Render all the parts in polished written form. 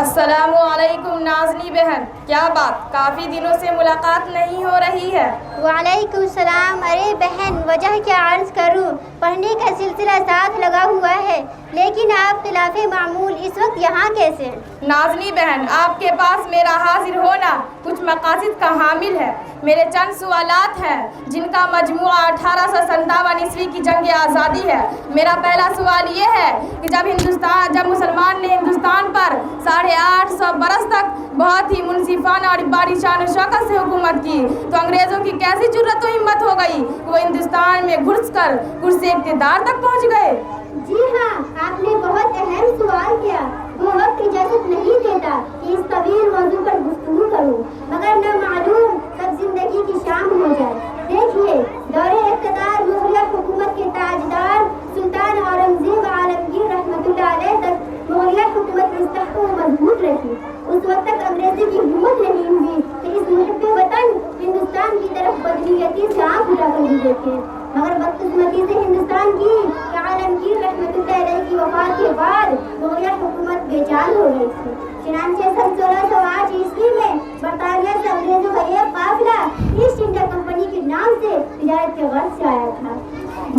السلام علیکم نازنی بہن، کیا بات کافی دنوں سے ملاقات نہیں ہو رہی ہے؟ وعلیکم السلام۔ ارے بہن، وجہ کیا عرض کروں، پڑھنے کا سلسلہ ساتھ لگا ہوا ہے، لیکن آپ خلاف معمول اس وقت یہاں کیسے؟ نازنی بہن، آپ کے پاس میرا حاضر ہونا کچھ مقاصد کا حامل ہے۔ میرے چند سوالات ہیں جن کا مجموعہ 1857 عیسوی کی جنگ آزادی ہے۔ میرا پہلا سوال یہ ہے کہ جب مسلمان نے ہندوستان پر 850 برس تک بہت ہی منصفانہ اور بڑی شان و شوکت سے حکومت کی تو انگریزوں کی کیسی جرأت و ہمت ہو گئی کہ وہ ہندوستان میں گھس کر کرسی اقتدار تک پہنچ گئے؟ جی ہاں، آپ نے بہت اہم سوال کیا۔ وہ وقت اجازت نہیں دیتا کہ اس طویل موضوع پر گفتگو کروں، مگر نہ معلوم کب زندگی کی شام ہو جائے۔ دیکھیے، دور اقتدار مغلیہ حکومت کے تاجدار سلطان اورنگزیب عالمگیر رحمۃ اللہ علیہ تک مغلیہ حکومت مستحکم و مضبوط رہی۔ اس وقت تک انگریزی کی ہمت نہیں ہوئی کہ اس محب وطن ہندوستان کی طرف بدنیتی سے آنکھ اٹھا کر بھی دیکھیں، مگر بدقسمتی سے ہندوستان کی عالمگیر رحمۃ اللہ علیہ کی وفات کے بعد مغلیہ حکومت بے چال ہو گئی تھی۔ چنانچہ سن 1608 عیسوی میں برطانیہ سے انگریزوں کا ایک قافلہ ایسٹ انڈیا کمپنی کے نام سے تجارت کے غرض سے آیا تھا۔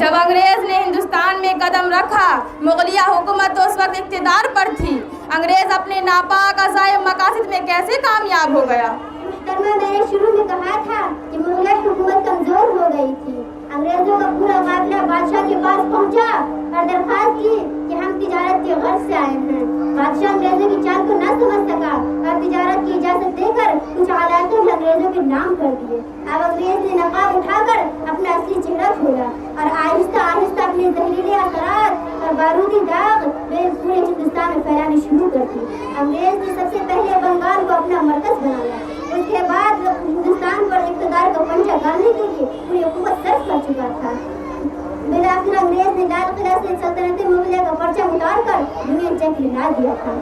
جب انگریز نے ہندوستان میں قدم رکھا، مغلیہ حکومت اس وقت اقتدار پر تھی۔ انگریز اپنے ناپاک عزائم مقاصد میں کیسے کامیاب ہو گیا؟ محترمہ، میں نے شروع میں کہا تھا کہ مغلیہ حکومت کمزور ہو گئی تھی۔ انگریزوں کا پورا قافلہ بادشاہ کے پاس پہنچا اور درخواست کی کہ ہم تجارت کے غرض سے آئے ہیں۔ بادشاہ انگریزوں کی چال کو نہ سمجھ سکا اور تجارت کی اجازت دے کر کچھ علاقے بھی انگریزوں کے نام کر دیے۔ اب انگریز نے نقاب اٹھا کر اپنا اصلی چہرہ کھولا اور آہستہ آہستہ اپنے زہریلے اثرات اور بارودی داغ پورے ہندوستان میں پھیلانے شروع کر دی۔ انگریز نے سب سے پہلے بنگال کو اپنا مرکز بنایا، اس کے بعد ہندوستان پر اقتدار کا پنجہ گاڑنے کے لیے پوری حکومت صرف کر چکا تھا۔ بالآخر انگریز نے لال قلعہ سے سلطنت مغلیہ کا پرچم اتار کر یونین جیک ہلا دیا تھا۔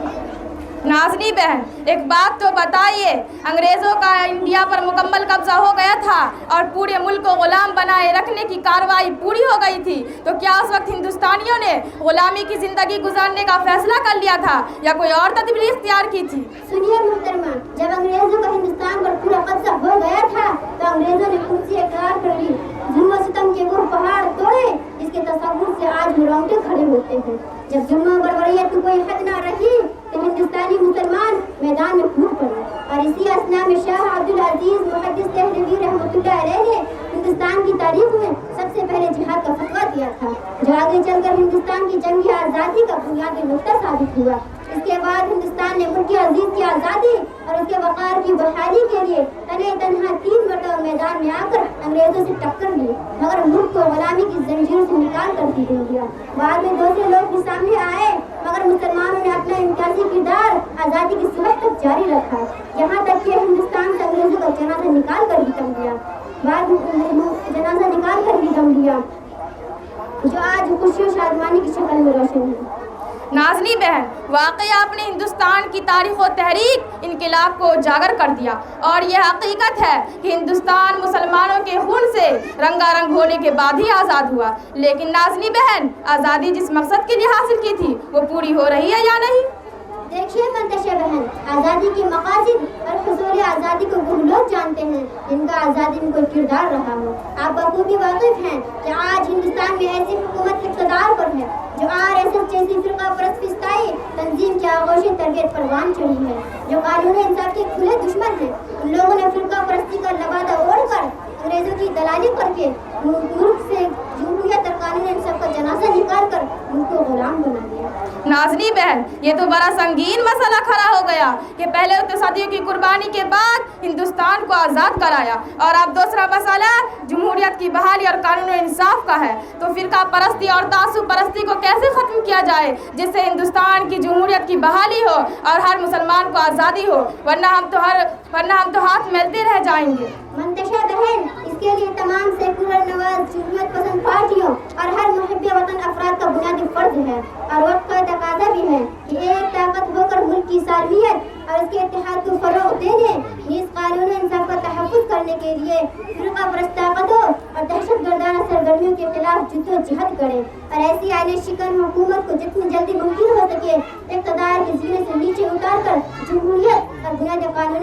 نازنی بہن، ایک بات تو بتائیے، انگریزوں کا انڈیا پر مکمل قبضہ ہو گیا تھا اور پورے ملک کو غلام بنائے رکھنے کی کارروائی پوری ہو گئی تھی، تو کیا اس وقت ہندوستانیوں نے غلامی کی زندگی گزارنے کا فیصلہ کر لیا تھا یا کوئی اور تدبیر اختیار کی تھی؟ سنیے محترمہ، جب انگریزوں کا ہندوستان پر پورا قبضہ ہو گیا تھا تو انگریزوں نے کرسی اقرار کر لی، ظلم و ستم کے وہ پہاڑ توڑے جس کے تصور سے آج رونگٹے کھڑے ہوتے ہیں۔ جب ظلم و بربریت کی کوئی حد نہ رہی تو ہندوستانی مسلمان میدان میں کود پڑے اور اسی اثنا میں شاہ عبدالعزیز محدث دہلوی رحمۃ اللہ علیہ نے ہندوستان کی تاریخ میں سب سے پہلے جہاد کا فتویٰ دیا تھا، جو آگے چل کر ہندوستان کی جنگ آزادی کا بنیادی نقطہ ثابت ہوا۔ اس کے بعد ہندوستان نے ملک عزیز کی آزادی اور اس کے وقار کی بحالی کے لیے تنہا 3 مرتبہ میدان میں آ کر انگریزوں سے ٹکر لی، مگر ملک کو غلامی کی زنجیروں سے نکال کر دیا گیا۔ بعد میں دوسرے لوگ بھی سامنے آئے، مگر مسلمانوں نے اپنا امتیازی کردار آزادی کی صبح تک جاری رکھا، یہاں تک کہ ہندوستان سے انگریزوں کا جنازہ نکال کر بھی دم لیا، جو آج خوشی و شادمانی کی شکل میں روشن ہے۔ نازنی بہن، واقعی آپ نے ہندوستان کی تاریخ و تحریک انقلاب کو اجاگر کر دیا، اور یہ حقیقت ہے کہ ہندوستان مسلمانوں کے خون سے رنگا رنگ ہونے کے بعد ہی آزاد ہوا، لیکن نازنی بہن، آزادی جس مقصد کے لیے حاصل کی تھی وہ پوری ہو رہی ہے یا نہیں؟ دیکھیے منتشا بہن، آزادی کے مقاصد اور حصول آزادی کو وہ لوگ جانتے ہیں جن کا آزادی میں کوئی کردار رہا ہو۔ آپ بخوبی واقف ہیں کہ آج ہندوستان میں ایسی حکومت اقتدار پر ہے جو RSS جیسی فرقہ پرست فسطائی تنظیم کی آغوش تربیت پروان چڑھی ہے، جو قانون انصاف کے کھلے دشمن ہیں۔ ان لوگوں نے فرقہ پرستی کا لبادہ اوڑھ کر انگریزوں کی دلالی کر کے ملک سے جمہوریت اور قانون انصاف کا جنازہ نکال کر ملک کو غلام بنا دیا۔ نازنی بہن، یہ تو بڑا سنگین مسئلہ کھڑا ہو گیا کہ پہلے صدیوں کی قربانی کے بعد ہندوستان کو آزاد کرایا، اور اب دوسرا مسئلہ جمہوریت کی بحالی اور قانون انصاف کا ہے، تو فرقہ پرستی اور تعصب پرستی کو کیسے ختم کیا جائے جس سے ہندوستان کی جمہوریت کی بحالی ہو اور ہر مسلمان کو آزادی ہو، ورنہ ہم تو ہاتھ ملتے رہ جائیں گے۔ منتشا بہن، اس کے لیے تمام سیکولر نواز جمہوریت پسند پارٹیوں اور ہر محب وطن افراد کا بنیادی فرض ہے اور وقت کا تقاضا بھی ہے کہ ایک طاقت ہو کر ملک کی سالمیت اور اس کے اتحاد کو فروغ دینے، نیز قانون انصاف کا تحفظ کرنے کے لیے فرقہ پرست طاقتوں اور دہشت گردانہ سرگرمیوں کے خلاف جدوجہد کریں اور ایسی آئین شکن حکومت کو جتنی جلدی ممکن ہو سکے اقتدار کے زینے سے نیچے اتار کر